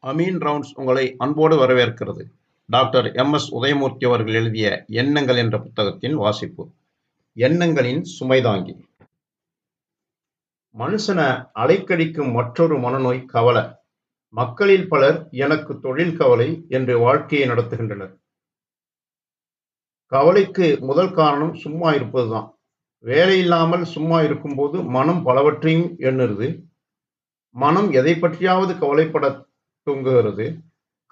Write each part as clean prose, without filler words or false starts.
Ameen rounds உங்களை அன்போடு வரவேற்கிறது. Doctor MS. உதயமூர்த்தி அவர்கள் எழுதிய எண்ணங்கள் என்ற புத்தகத்தின் வாசிப்பு. எண்ணங்களின் சுமைதாங்கி. மனுஷன அலைக்கழிக்கும் மற்றொரு மனநோய் கவலை. மக்களில் பலர் எனக்கு தொழில் கவலை என்று வாழ்க்கையை நடத்துகின்றனர். கவலைக்கு முதல் காரணம் சும்மா இருப்பதுதான். வேலையில்லாமல் சும்மா இருக்கும்போது மனம் பலவற்றையும் எண்ணுறது. மனம் எதை பற்றியாவது கவலைப்பட தூங்குகிறது.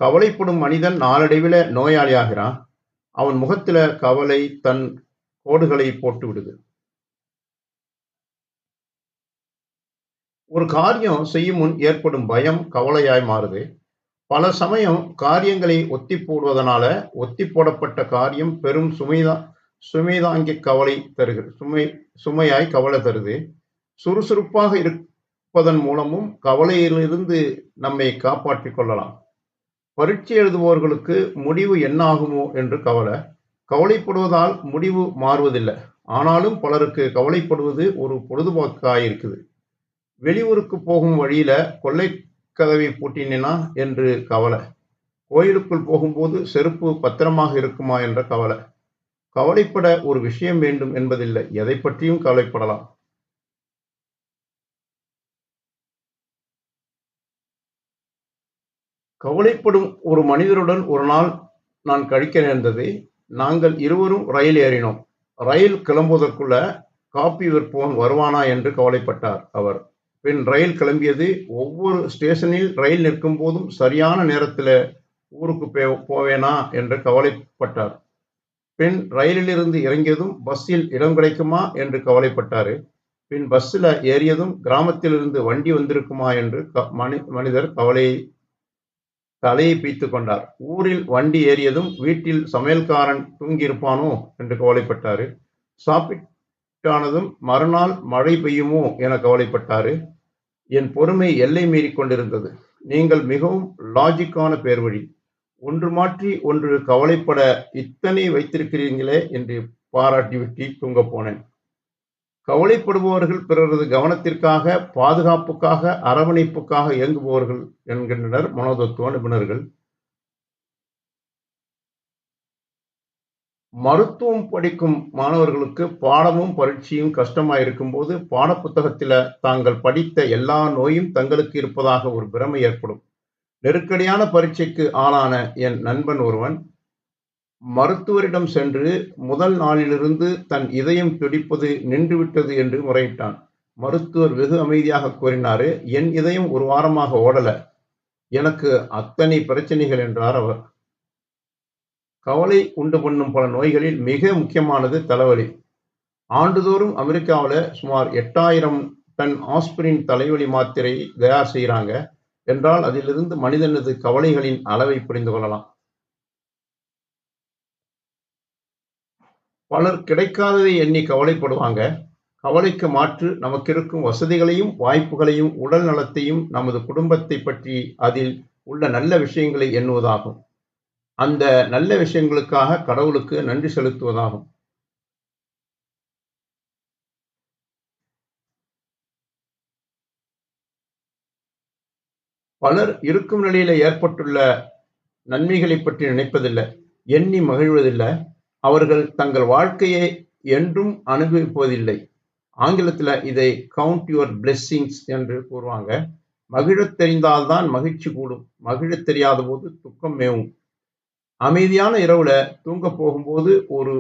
கவலைப்படும் மனிதன் நாளடைவில் நோயாளியாகிறான். அவன் முகத்துல கவலை தன் கோடுகளை போட்டு விடுது. ஒரு காரியம் செய்யும் முன் ஏற்படும் பயம் கவலையாய் மாறுது. பல சமயம் காரியங்களை ஒத்தி போடுவதனால ஒத்தி போடப்பட்ட காரியம் பெரும் சுமைதாங்கி கவலை தருகிறது. சுமையாய் கவலை தருது. சுறுசுறுப்பாக இருப்பதன் மூலமும் கவலையிலிருந்து நம்மை காப்பாற்றிக் கொள்ளலாம். பரீட்சை எழுதுபவர்களுக்கு முடிவு என்ன ஆகுமோ என்று கவலை. கவலைப்படுவதால் முடிவு மாறுவதில்லை. ஆனாலும் பலருக்கு கவலைப்படுவது ஒரு பொழுதுபோக்காயிருக்குது. வெளியூருக்கு போகும் வழியில கொள்ளை கதவை பூட்டினேனா என்று கவலை. கோயிலுக்குள் போகும்போது செருப்பு பத்திரமாக இருக்குமா என்ற கவலை. கவலைப்பட ஒரு விஷயம் வேண்டும் என்பதில்லை. எதை பற்றியும் கவலைப்படலாம். கவலைப்படும் ஒரு மனிதருடன் ஒரு நாள் நான் கழிக்க நேர்ந்தது. நாங்கள் இருவரும் ரயில் ஏறினோம். ரயில் கிளம்புவதற்குள்ள காப்பி விற்பவன் வருவானா என்று கவலைப்பட்டார் அவர். பின் ரயில் கிளம்பியது. ஒவ்வொரு ஸ்டேஷனில் ரயில் நிற்கும் போதும் சரியான நேரத்தில் ஊருக்கு போவேனா என்று கவலைப்பட்டார். பின் ரயிலிலிருந்து இறங்கியதும் பஸ்ஸில் இடம் கிடைக்குமா என்று கவலைப்பட்டாரு. பின் பஸ்ஸில் ஏறியதும் கிராமத்திலிருந்து வண்டி வந்திருக்குமா என்று மனிதர் தலையை பீய்த்து கொண்டார். ஊரில் வண்டி ஏறியதும் வீட்டில் சமையல்காரன் தூங்கியிருப்பானோ என்று கவலைப்பட்டாரு. சாப்பிட்டானதும் மறுநாள் மழை பெய்யுமோ என கவலைப்பட்டாரு. என் பொறுமை எல்லை மீறி கொண்டிருந்தது. நீங்கள் மிகவும் லாஜிக்கான பேர்வழி. ஒன்று மாற்றி ஒன்று கவலைப்பட இத்தனை வைத்திருக்கிறீங்களே என்று பாராட்டிவிட்டு தூங்கப் போனேன். கவலைப்படுபவர்கள் பிறரது கவனத்திற்காக, பாதுகாப்புக்காக, அரவணைப்புக்காக இயங்குபவர்கள் என்கின்றனர் மனோதத்துவ நிபுணர்கள். மருத்துவம் படிக்கும் மாணவர்களுக்கு பாடமும் பரீட்சையும் கஷ்டமாயிருக்கும் போது பாடப்புத்தகத்தில தாங்கள் படித்த எல்லா நோயும் தங்களுக்கு இருப்பதாக ஒரு பிரமை ஏற்படும். நெருக்கடியான பரீட்சைக்கு ஆளான என் நண்பன் ஒருவன் மருத்துவரிடம் சென்று முதல் நாளிலிருந்து தன் இதயம் துடிப்பது நின்றுவிட்டது என்று முறையிட்டான். மருத்துவர் வெகு அமைதியாக கூறினாரு, என் இதயம் ஒரு வாரமாக ஓடல. எனக்கு அத்தனை பிரச்சனைகள் என்றார் அவர். கவலை உண்டு பண்ணும் பல நோய்களில் மிக முக்கியமானது தலைவலி. ஆண்டுதோறும் அமெரிக்காவில் சுமார் 8000 டன் ஆஸ்பிரின் தலைவலி மாத்திரை தயார் செய்கிறாங்க என்றால் அதிலிருந்து மனிதனது கவலைகளின் அளவை புரிந்து கொள்ளலாம். பலர் கிடைக்காததை எண்ணி கவலைப்படுவாங்க. கவலைக்கு மாற்று நமக்கிருக்கும் வசதிகளையும் வாய்ப்புகளையும் உடல் நலத்தையும் நமது குடும்பத்தை பற்றி அதில் உள்ள நல்ல விஷயங்களை எண்ணுவதாகும். அந்த நல்ல விஷயங்களுக்காக கடவுளுக்கு நன்றி செலுத்துவதாகும். பலர் இருக்கும் நிலையில ஏற்பட்டுள்ள நன்மைகளை பற்றி நினைப்பதில்லை, எண்ணி மகிழ்வதில்லை. அவர்கள் தங்கள் வாழ்க்கையை என்றும் அனுபவிப்பதில்லை. ஆங்கிலத்தில் இதை கவுண்ட் யுவர் பிளெஸ்ஸிங்ஸ் என்று கூறுவாங்க. மகிழத் தெரிந்தால்தான் மகிழ்ச்சி கூடும். மகிழத் தெரியாத போது துக்கம் மேவும். அமைதியான இரவுல தூங்க போகும்போது ஒரு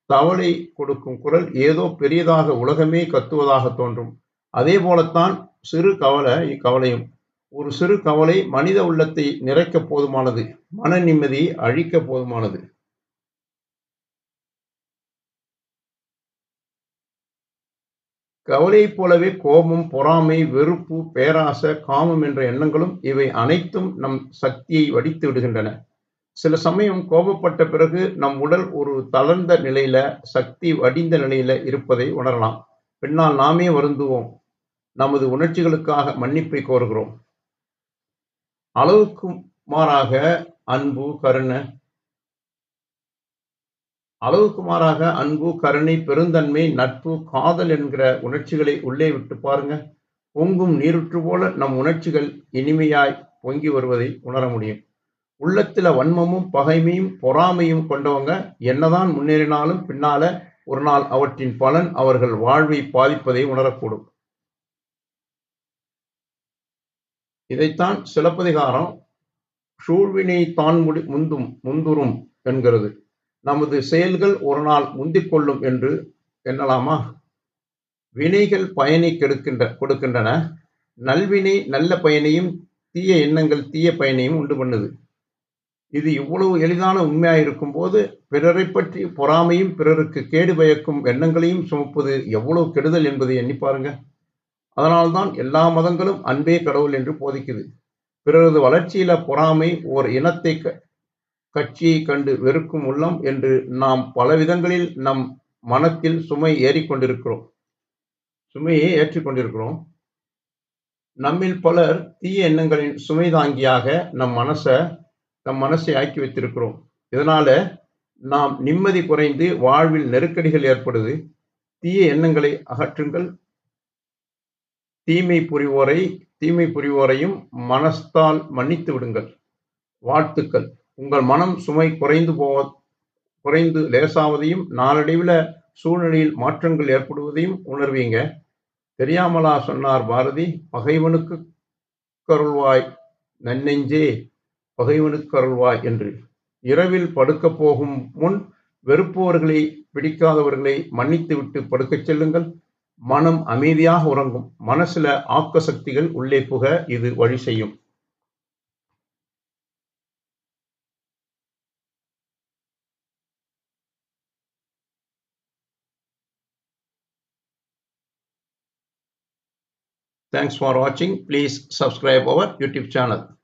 தவளை கொடுக்கும் குரல் ஏதோ பெரியதாக உலகமே கத்துவதாக தோன்றும். அதே போலத்தான் சிறு கவலையும். ஒரு சிறு கவலை மனித உள்ளத்தை நிறைக்க போதுமானது, மன நிம்மதியை அழிக்க போதுமானது. கவலையைப் போலவே கோபம், பொறாமை, வெறுப்பு, பேராசை, காமம் என்ற எண்ணங்களும் இவை அனைத்தும் நம் சக்தியை வடித்து விடுகின்றன. சில சமயம் கோபப்பட்ட பிறகு நம் உடல் ஒரு தளர்ந்த நிலையில, சக்தி வடிந்த நிலையில இருப்பதை உணரலாம். பின்னால் நாமே வருந்துவோம். நமது உணர்ச்சிகளுக்காக மன்னிப்பை கோருகிறோம். அளவுக்கு மாறாக அன்பு, கருணை, பெருந்தன்மை, நட்பு, காதல் என்கிற உணர்ச்சிகளை உள்ளே விட்டு பாருங்க. பொங்கும் நீருற்று போல நம் உணர்ச்சிகள் இனிமையாய் பொங்கி வருவதை உணர முடியும். உள்ளத்துல வன்மமும் பகைமையும் பொறாமையும் கொண்டவங்க என்னதான் முன்னேறினாலும் பின்னால ஒரு நாள் அவற்றின் பலன் அவர்கள் வாழ்வை பாதிப்பதை உணரக்கூடும். இதைத்தான் சிலப்பதிகாரம் சூழ்வினை தான் முந்துரும் என்கிறது. நமது செயல்கள் ஒரு நாள் முந்திக் கொள்ளும் என்று எண்ணலாமா? வினைகள் பயனை கொடுக்கின்றன. நல்வினை நல்ல பயனையும் தீய எண்ணங்கள் தீய பயனையும் உண்டு பண்ணுது. இது இவ்வளவு எளிதான உண்மையாயிருக்கும் போது பிறரை பற்றி பொறாமையும் பிறருக்கு கேடு பயக்கும் எண்ணங்களையும் சுமப்பது எவ்வளவு கெடுதல் என்பதை எண்ணி பாருங்க. அதனால்தான் எல்லா மதங்களும் அன்பே கடவுள் என்று போதிக்குது. பிறரது வளர்ச்சியில பொறாமை ஓர் இனத்தை கட்சியை கண்டு வெறுக்கும் உள்ளம் என்று நாம் பல விதங்களில் நம் மனத்தில் சுமையை ஏற்றிக்கொண்டிருக்கிறோம். நம்மில் பலர் தீய எண்ணங்களின் சுமை தாங்கியாக நம் மனசை ஆக்கி வைத்திருக்கிறோம். இதனால நாம் நிம்மதி குறைந்து வாழ்வில் நெருக்கடிகள் ஏற்படுது. தீய எண்ணங்களை அகற்றுங்கள். தீமை புரிவோரையும் மனத்தால் மன்னித்து விடுங்கள். வாழ்த்துக்கள். உங்கள் மனம் சுமை குறைந்து லேசாவதையும் நாளடைவில் சூழ்நிலையில் மாற்றங்கள் ஏற்படுவதையும் உணர்வீங்க. தெரியாமலா சொன்னார் பாரதி, பகைவனுக்கு கருள்வாய் நன்னெஞ்சே பகைவனுக்கு அருள்வாய் என்று. இரவில் படுக்க போகும் முன் வெறுப்பவர்களை பிடிக்காதவர்களை மன்னித்து விட்டு படுக்கச் செல்லுங்கள். மனம் அமைதியாக உறங்கும். மனசுல ஆக்க சக்திகள் உள்ளே புக இது வழி செய்யும். Thanks for watching. Please subscribe our YouTube channel.